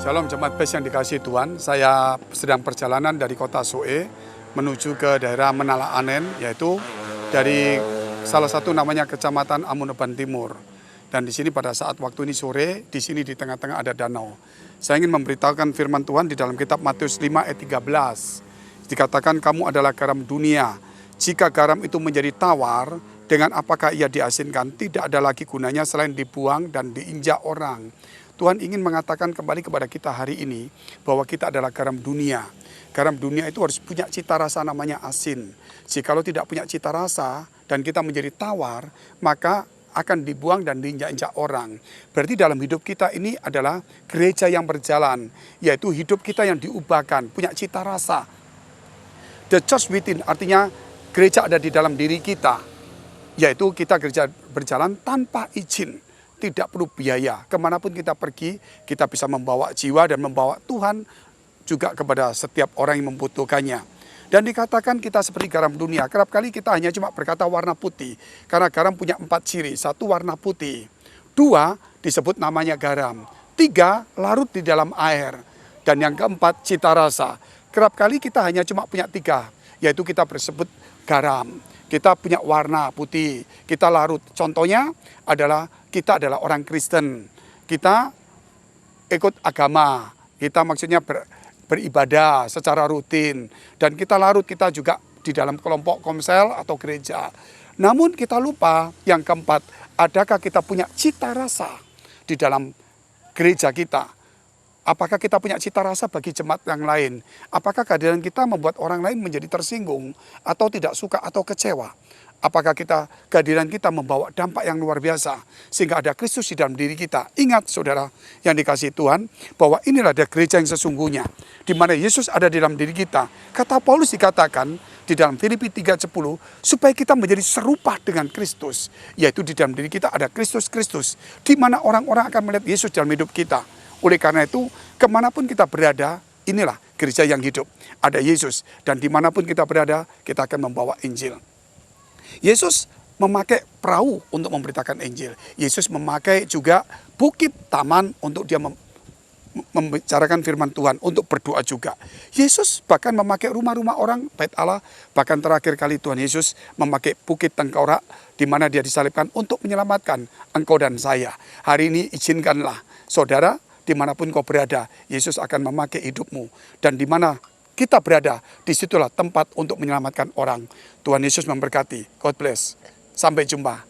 Shalom jemaat pes yang dikasihi Tuhan, saya sedang perjalanan dari kota Soe menuju ke daerah Menala Anen, yaitu dari salah satu namanya Kecamatan Amuneban Timur. Dan di sini pada saat waktu ini sore, di sini di tengah-tengah ada danau. Saya ingin memberitahukan firman Tuhan di dalam kitab Matius 5 ayat 13. Dikatakan kamu adalah garam dunia. Jika garam itu menjadi tawar, dengan apakah ia diasinkan, tidak ada lagi gunanya selain dibuang dan diinjak orang. Tuhan ingin mengatakan kembali kepada kita hari ini bahwa kita adalah garam dunia. Garam dunia itu harus punya cita rasa namanya asin. Jikalau tidak punya cita rasa dan kita menjadi tawar, maka akan dibuang dan diinjak-injak orang. Berarti dalam hidup kita ini adalah gereja yang berjalan, yaitu hidup kita yang diubahkan, punya cita rasa. The church within, artinya gereja ada di dalam diri kita, yaitu kita gereja berjalan tanpa izin. Tidak perlu biaya, kemanapun kita pergi, kita bisa membawa jiwa dan membawa Tuhan juga kepada setiap orang yang membutuhkannya. Dan dikatakan kita seperti garam dunia, kerap kali kita hanya cuma berkata warna putih, karena garam punya 4 ciri, 1 warna putih, 2 disebut namanya garam, 3 larut di dalam air, dan yang keempat cita rasa. Kerap kali kita hanya cuma punya 3, yaitu kita bersebut garam. Kita punya warna putih, kita larut. Contohnya adalah kita adalah orang Kristen. Kita ikut agama, kita maksudnya beribadah secara rutin. Dan kita larut, kita juga di dalam kelompok komsel atau gereja. Namun kita lupa yang keempat, adakah kita punya cita rasa di dalam gereja kita? Apakah kita punya cita rasa bagi jemaat yang lain? Apakah kehadiran kita membuat orang lain menjadi tersinggung atau tidak suka atau kecewa? Apakah kehadiran kita membawa dampak yang luar biasa sehingga ada Kristus di dalam diri kita? Ingat saudara yang dikasihi Tuhan, bahwa inilah dia gereja yang sesungguhnya, di mana Yesus ada di dalam diri kita. Kata Paulus dikatakan di dalam Filipi 3:10, supaya kita menjadi serupa dengan Kristus, yaitu di dalam diri kita ada Kristus, di mana orang-orang akan melihat Yesus dalam hidup kita. Oleh karena itu, kemanapun kita berada, inilah gereja yang hidup. Ada Yesus, dan dimanapun kita berada, kita akan membawa Injil. Yesus memakai perahu untuk memberitakan Injil. Yesus memakai juga bukit taman untuk dia membicarakan firman Tuhan, untuk berdoa juga. Yesus bahkan memakai rumah-rumah orang, bait Allah. Bahkan terakhir kali Tuhan Yesus memakai bukit tengkorak, di mana dia disalibkan untuk menyelamatkan engkau dan saya. Hari ini izinkanlah saudara, dimanapun kau berada, Yesus akan memakai hidupmu. Dan di mana kita berada, disitulah tempat untuk menyelamatkan orang. Tuhan Yesus memberkati. God bless. Sampai jumpa.